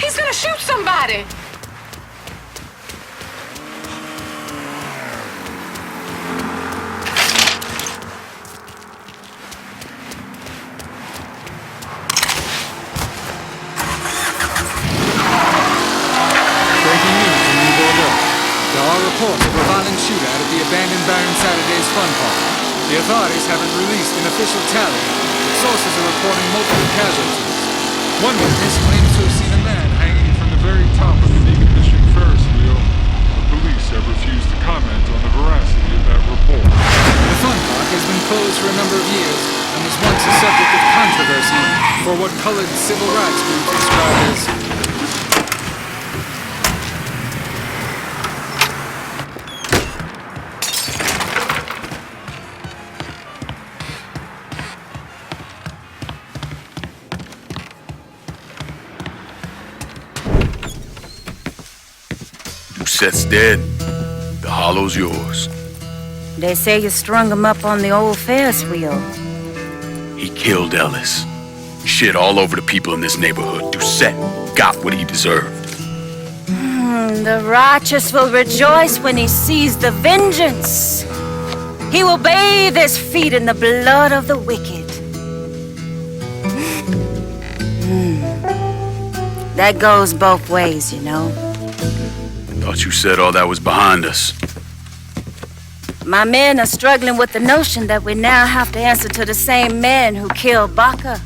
He's gonna shoot somebody! Breaking news from New Bordeaux. There are reports of a violent shootout at the abandoned Baron Saturday's Fun Park. The authorities haven't released an official tally, but sources are reporting multiple casualties. One witness claims to have seen a man hanging from the very top of the decommissioned Ferris wheel. The police have refused to comment on the veracity of that report. The Fun Park has been closed for a number of years and was once a subject of controversy for what colored civil rights groups describe as Seth's dead. The hollow's yours. They say you strung him up on the old Ferris wheel. He killed Ellis. Shit all over the people in this neighborhood. Doucette got what he deserved. The righteous will rejoice when he sees the vengeance. He will bathe his feet in the blood of the wicked. That goes both ways, you know. Thought you said all that was behind us. My men are struggling with the notion that we now have to answer to the same men who killed Baca,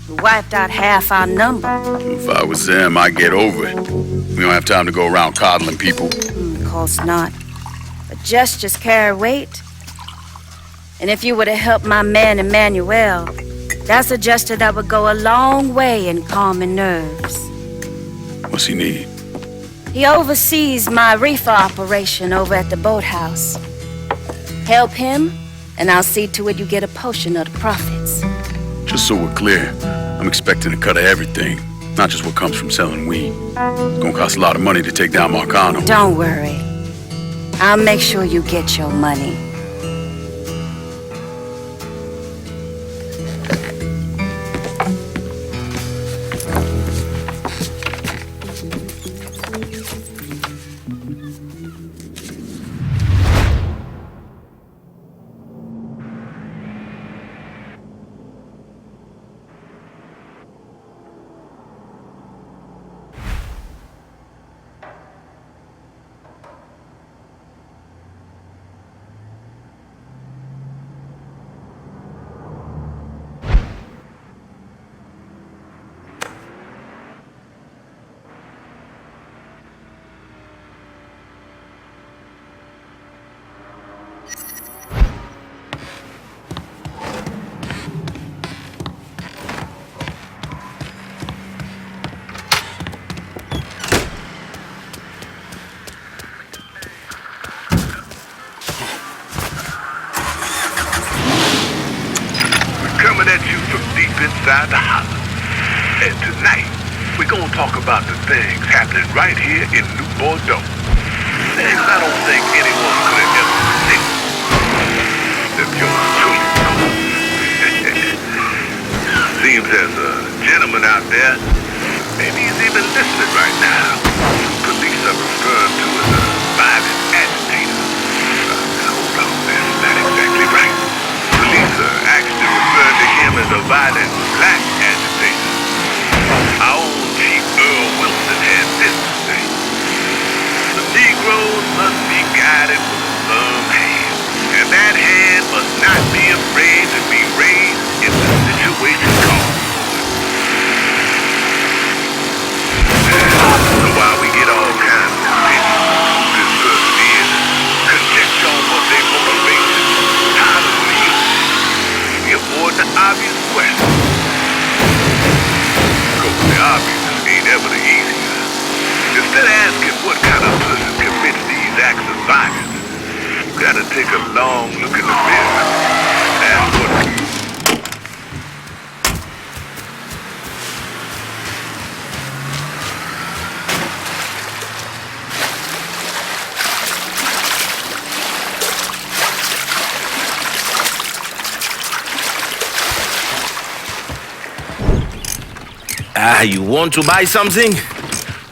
who wiped out half our number. If I was them, I'd get over it. We don't have time to go around coddling people. Of course not. But gestures carry weight. And if you were to help my man Emmanuel, that's a gesture that would go a long way in calming nerves. What's he need? He oversees my reefer operation over at the boathouse. Help him, and I'll see to it you get a portion of the profits. Just so we're clear, I'm expecting a cut of everything, not just what comes from selling weed. It's gonna cost a lot of money to take down Marcano. Don't worry. I'll make sure you get your money. Coming at you from deep inside the holler. And tonight, we're gonna talk about the things happening right here in New Bordeaux. Things I don't think anyone could have ever seen. If you're truly seems there's a gentleman out there, maybe he's even listening right now. Police are referring to as a violent agitator. Hold on, that's not exactly right. Police are actually referring to him as a violent black agitator. Our own Chief Earl Wilson had this to say. The Negroes must be guided with a firm hand, and that hand must not be afraid to be raised if the situation calls for it. So while we get all kinds of opinions on who this person is, conjecture on what they motivate, time to believe the important obvious question. Because the obvious ain't ever the easier. Instead of asking what kind of person commits these acts of violence, you gotta take a long look in the mirror and ask what You want to buy something?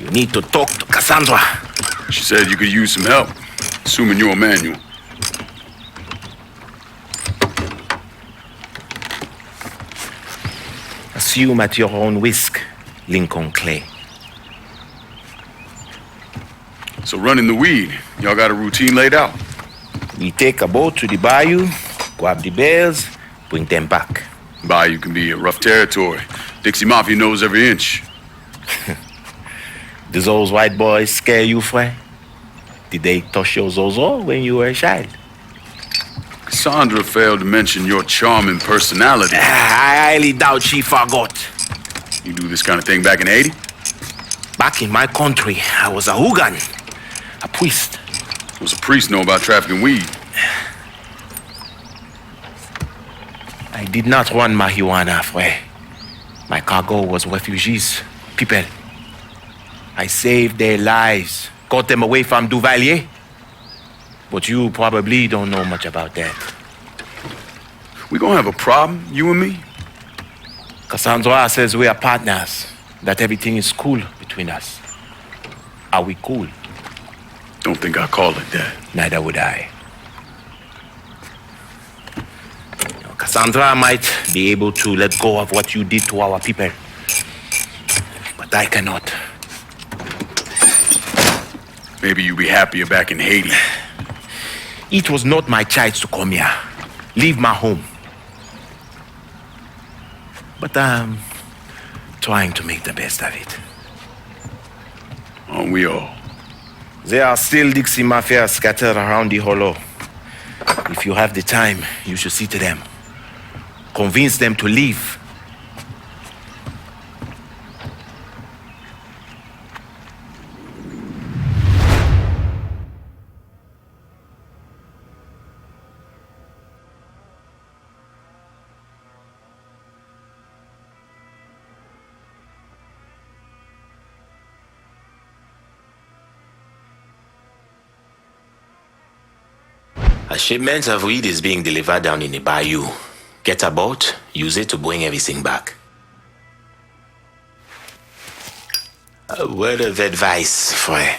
You need to talk to Cassandra. She said you could use some help, assuming you're Emmanuel. Assume at your own risk, Lincoln Clay. So running the weed, y'all got a routine laid out? We take a boat to the bayou, grab the bears, bring them back. Bayou can be a rough territory. Dixie Mafia knows every inch. Do those white boys scare you, Frey? Did they touch your zozo when you were a child? Cassandra failed to mention your charming personality. I highly doubt she forgot. You do this kind of thing back in Haiti? Back in my country, I was a hooligan, a priest. What's a priest know about trafficking weed? I did not run marijuana, Frey. My cargo was refugees, people. I saved their lives, got them away from Duvalier. But you probably don't know much about that. We gonna have a problem, you and me? Cassandra says we are partners, that everything is cool between us. Are we cool? Don't think I call it that. Neither would I. Cassandra might be able to let go of what you did to our people. But I cannot. Maybe you'd be happier back in Haiti. It was not my choice to come here. Leave my home. But I'm trying to make the best of it. Aren't we all? There are still Dixie Mafia scattered around the hollow. If you have the time, you should see to them. Convince them to leave. A shipment of weed is being delivered down in the bayou. Get a boat, use it to bring everything back. A word of advice, Frey.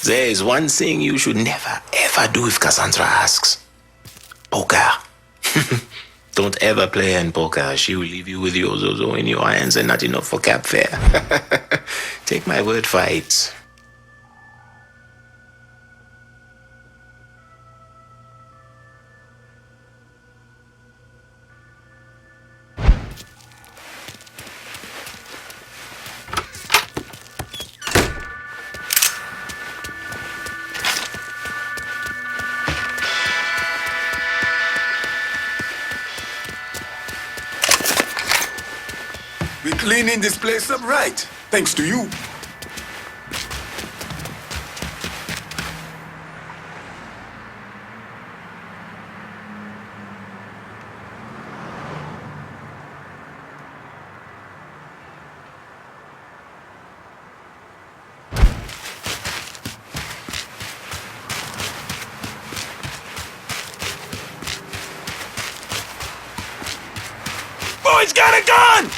There is one thing you should never, ever do if Cassandra asks. Poker. Don't ever play her in poker. She will leave you with your zozo in your hands and not enough for cab fare. Take my word for it. We're cleaning this place up right, thanks to you. Boy's got a gun!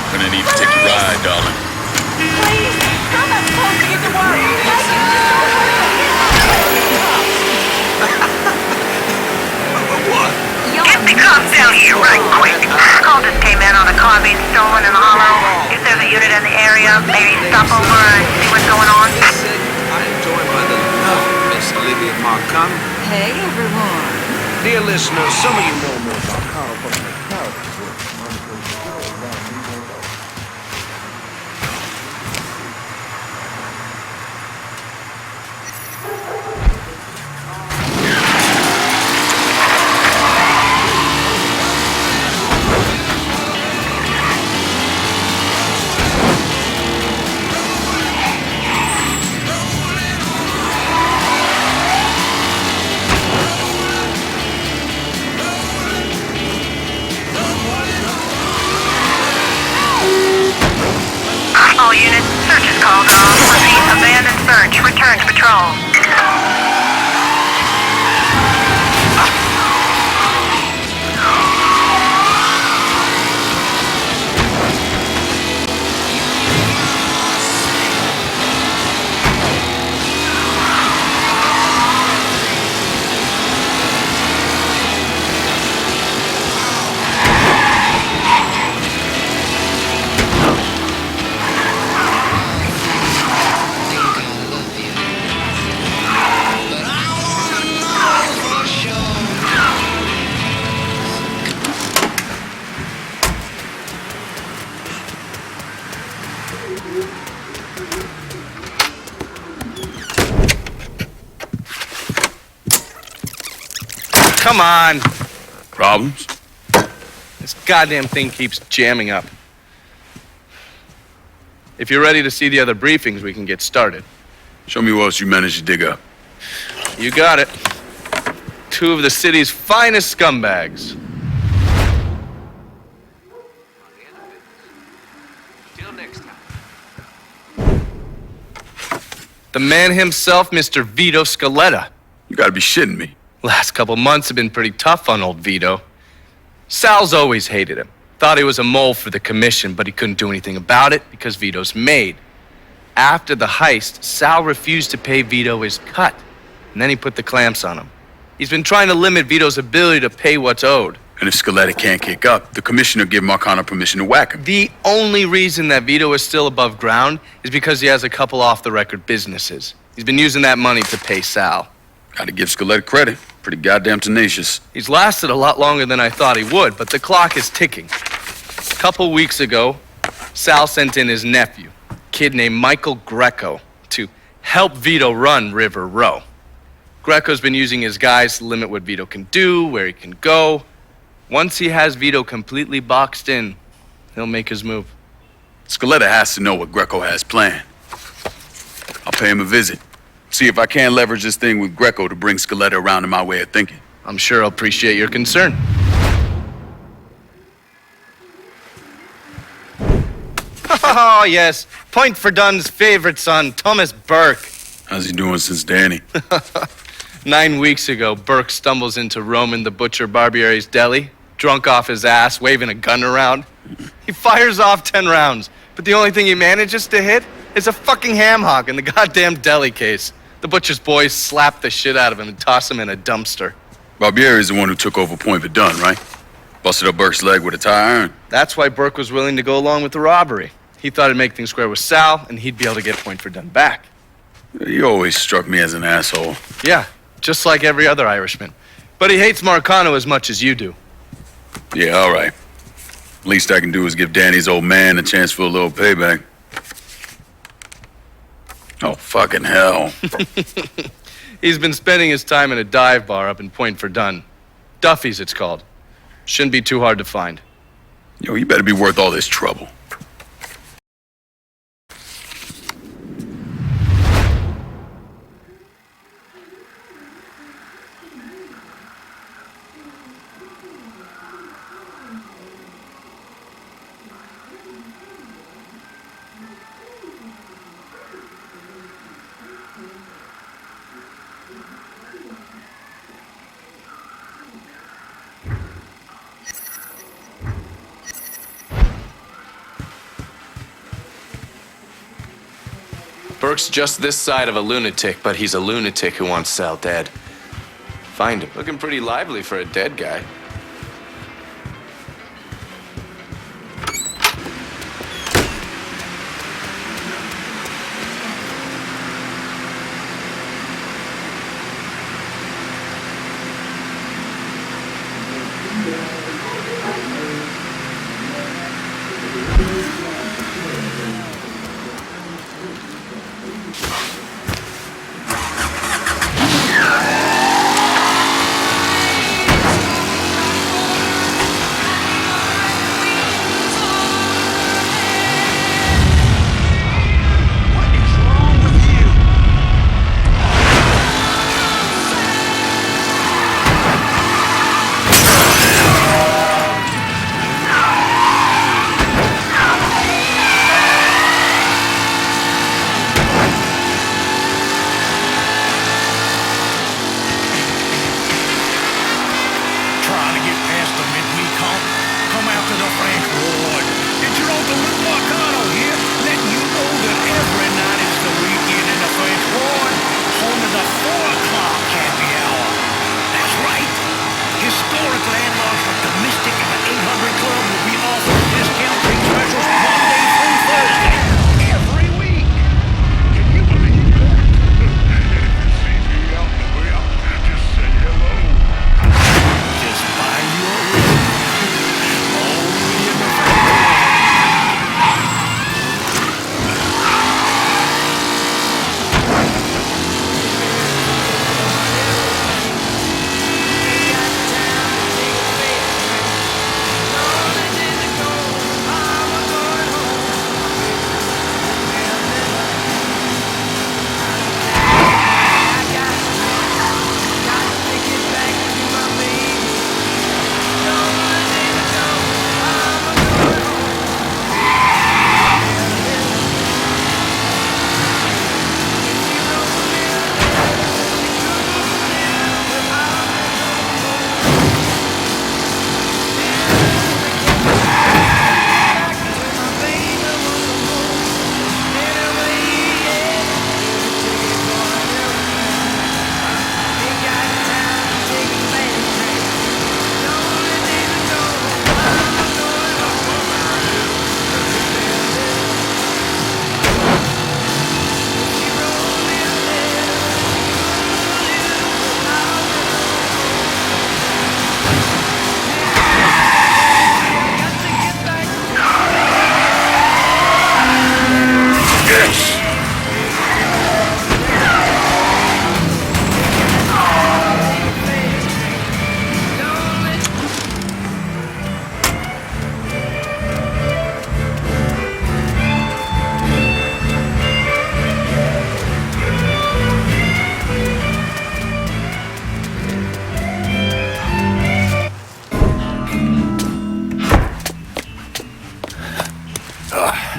Gonna need to take a ride, darling. Please, I'm not supposed to get to work. Get the cops down here right quick. Call just came in on a car being stolen in the hollow. If there's a unit in the area, maybe stop over and see what's going on. I enjoy my little Miss Olivia Marcon. Hey, everyone. Dear listeners, some of you know more about Carl from the characters. All units, search is called off. Repeat, abandoned search. Return to patrol. Come on. Problems? This goddamn thing keeps jamming up. If you're ready to see the other briefings, we can get started. Show me what else you managed to dig up. You got it. 2 of the city's finest scumbags. Till next time. The man himself, Mr. Vito Scaletta. You gotta be shitting me. Last couple months have been pretty tough on old Vito. Sal's always hated him. Thought he was a mole for the commission, but he couldn't do anything about it because Vito's made. After the heist, Sal refused to pay Vito his cut, and then he put the clamps on him. He's been trying to limit Vito's ability to pay what's owed. And if Scaletta can't kick up, the commissioner give Marcano permission to whack him. The only reason that Vito is still above ground is because he has a couple off-the-record businesses. He's been using that money to pay Sal. Gotta give Scaletta credit. Pretty goddamn tenacious. He's lasted a lot longer than I thought he would, but the clock is ticking. A couple weeks ago, Sal sent in his nephew, a kid named Michael Greco, to help Vito run River Row. Greco's been using his guys to limit what Vito can do, where he can go. Once he has Vito completely boxed in, he'll make his move. Scaletta has to know what Greco has planned. I'll pay him a visit. See if I can't leverage this thing with Greco to bring Scaletta around to my way of thinking. I'm sure he'll appreciate your concern. Oh, yes. Point for Dunn's favorite son, Thomas Burke. How's he doing since Danny? 9 weeks ago, Burke stumbles into Roman the Butcher Barbiere's deli, drunk off his ass, waving a gun around. He fires off 10 rounds, but the only thing he manages to hit is a fucking ham hock in the goddamn deli case. The butcher's boys slap the shit out of him and toss him in a dumpster. Barbieri is the one who took over Point Verdun, right? Busted up Burke's leg with a tire iron. That's why Burke was willing to go along with the robbery. He thought it'd make things square with Sal, and he'd be able to get Point Verdun back. You always struck me as an asshole. Yeah, just like every other Irishman. But he hates Marcano as much as you do. Yeah, all right. Least I can do is give Danny's old man a chance for a little payback. Oh, fucking hell. He's been spending his time in a dive bar up in Point Verdun. Duffy's, it's called. Shouldn't be too hard to find. Yo, you better be worth all this trouble. Burke's just this side of a lunatic, but he's a lunatic who wants Sal dead. Find him. Looking pretty lively for a dead guy.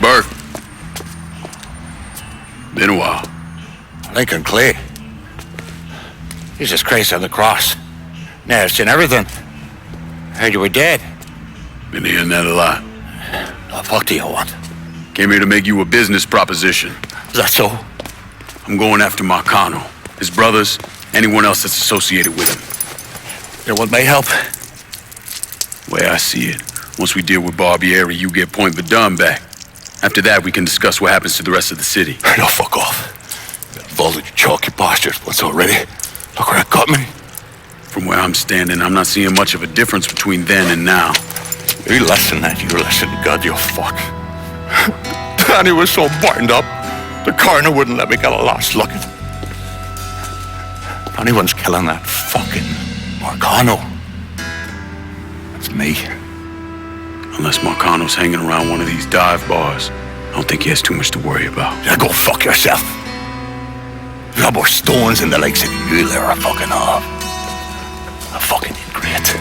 Burke. Been a while. Lincoln Clay. Jesus Christ on the cross. Now I've seen everything. Heard you were dead. Been hearing that a lot. The fuck do you want? Came here to make you a business proposition. Is that so? I'm going after Marcano, his brothers, anyone else that's associated with him. You want my help? Way I see it, once we deal with Barbieri, you get Point Verdun back. After that, we can discuss what happens to the rest of the city. No, fuck off. Got involved in chalky bastards once already. Look where it got me. From where I'm standing, I'm not seeing much of a difference between then and now. You listen, and you listen, God, you fuck. Danny was so burned up, the coroner wouldn't let me get a last look at him. If anyone's killing that fucking Marcano, that's me. Unless Marcano's hanging around one of these dive bars, I don't think he has too much to worry about. Yeah, go fuck yourself. You got more stones in the legs than you'll ever fucking have. A fucking ingrate.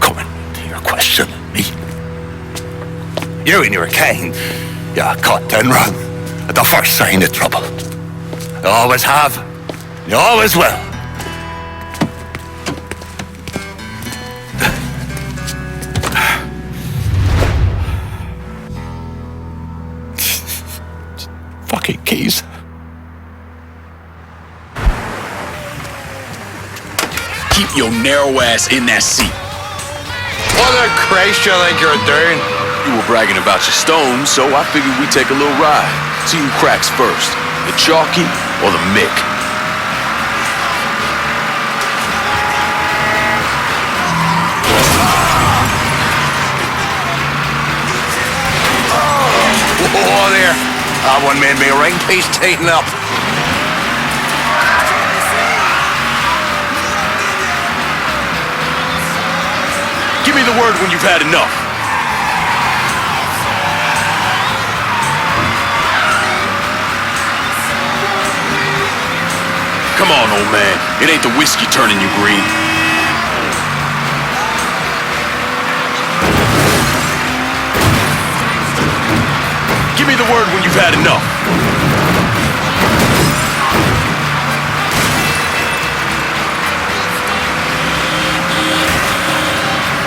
Coming to your question, me. You and your kind, you cut and run at the first sign of trouble. You always have. You always will. Fuck Keep your narrow ass in that seat. What the Christ you think you're doing? You were bragging about your stones, so I figured we'd take a little ride. See who cracks first, the Chalky or the Mick. Oh, there. That one made me ring piece tighten up. Give me the word when you've had enough. Come on, old man. It ain't the whiskey turning you green. Give me the word when you've had enough.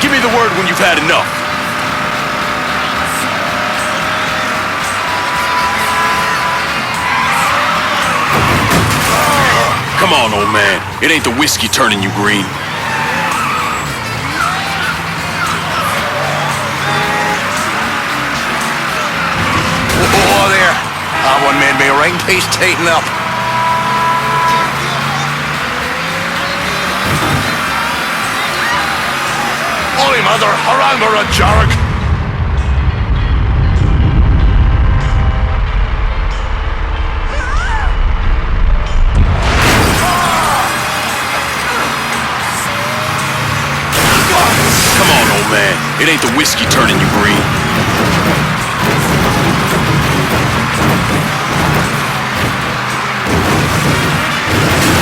Give me the word when you've had enough. Come on, old man. It ain't the whiskey turning you green. Oh, there. That one made me ring piece tighten up. Holy mother, around her a jarg. Come on, old man. It ain't the whiskey turning you green.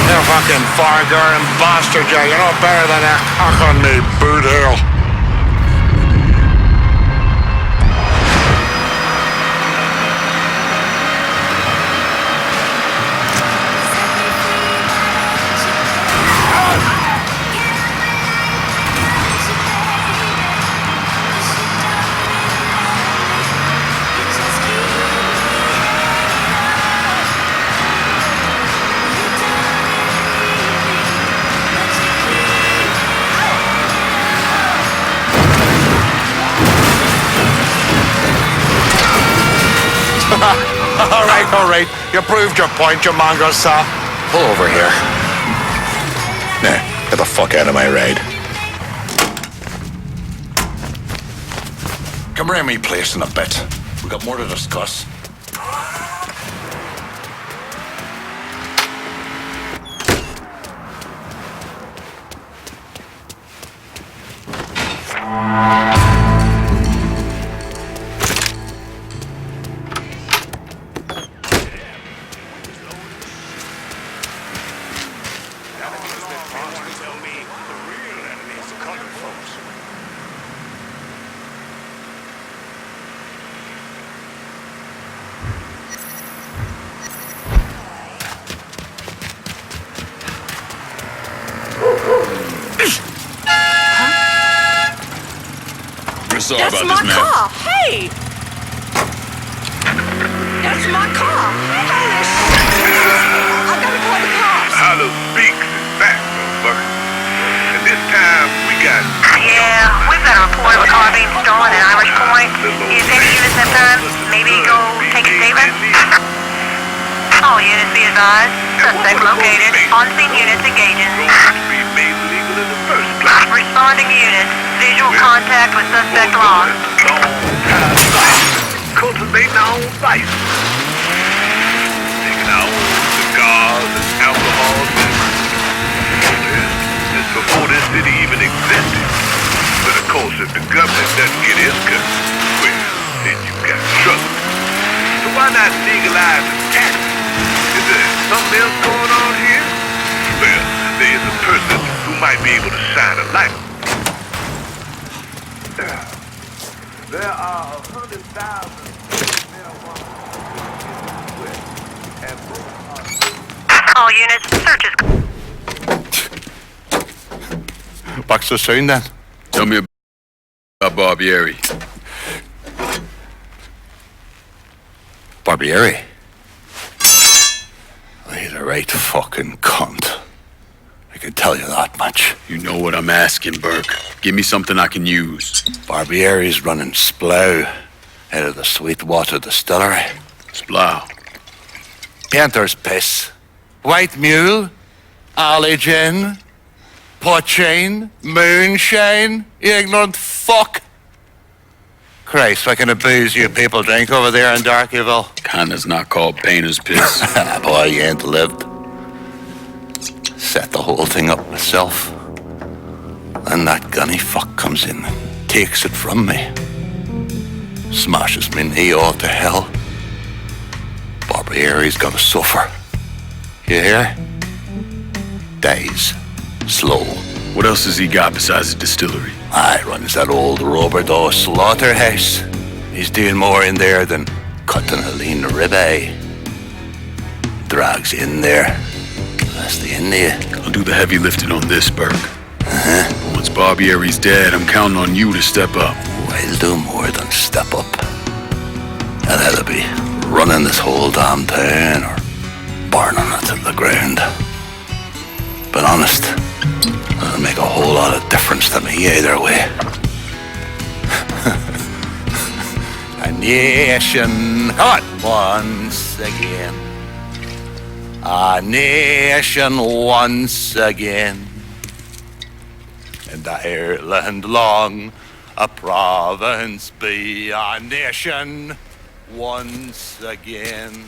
You fucking far-going bastard, you. You're no better than a cock on me, boot hell. All right. You proved your point, you mongrel sap. Pull over here. Nah, get the fuck out of my ride. Come around me place in a bit. We got more to discuss. Sorry That's about my this, man. car. Hey! That's my car. Holy shit! I gotta call the cops. Hollow Beaks is back, motherfucker. And this time we got... Yeah, we've got a report of a car being stolen at Irish Point. Is any units have time? Maybe go take a statement? All units be advised. Suspect located. On-scene units engaging. Drones be made legal in the first place. Responding units. Visual contact with suspect lost. Cultivating our own vice. Taking our own cigars and alcohol. This before this city even existed. But of course, if the government doesn't get its cut, well, then you got trouble. So why not legalize the taxes? Is there something else going on here? Well, there is a person who might be able to shine a light. There are 100,000 marijuana and All units, search is... Box the sound then. Tell me about Barbieri. Barbieri? He's a right fucking cunt. can tell you that much. You know what I'm asking, Burke. Give me something I can use. Barbieri's running Splow out of the Sweetwater Distillery. Splow. Painter's piss. White mule. Alley gin. Poachine. Moonshine. You ignorant fuck. Christ, what kind of booze you people drink over there in Darkyville? Kinda's not called painter's piss. Boy, you ain't lived. Set the whole thing up myself. And that gunny fuck comes in and takes it from me. Smashes me knee all to hell. Barbieri's gonna suffer. You hear? Dies. Slow. What else has he got besides the distillery? Runs that old Robert O. slaughterhouse. He's doing more in there than cutting a lean ribeye. Drags in there. That's the end of you. I'll do the heavy lifting on this, Burke. Once Barbieri's dead, I'm counting on you to step up. I'll do more than step up. I'll either be running this whole damn town or burning it to the ground. But honest, it'll make a whole lot of difference to me either way. A nation caught once again. A nation once again. And Ireland long, a province be, a nation once again.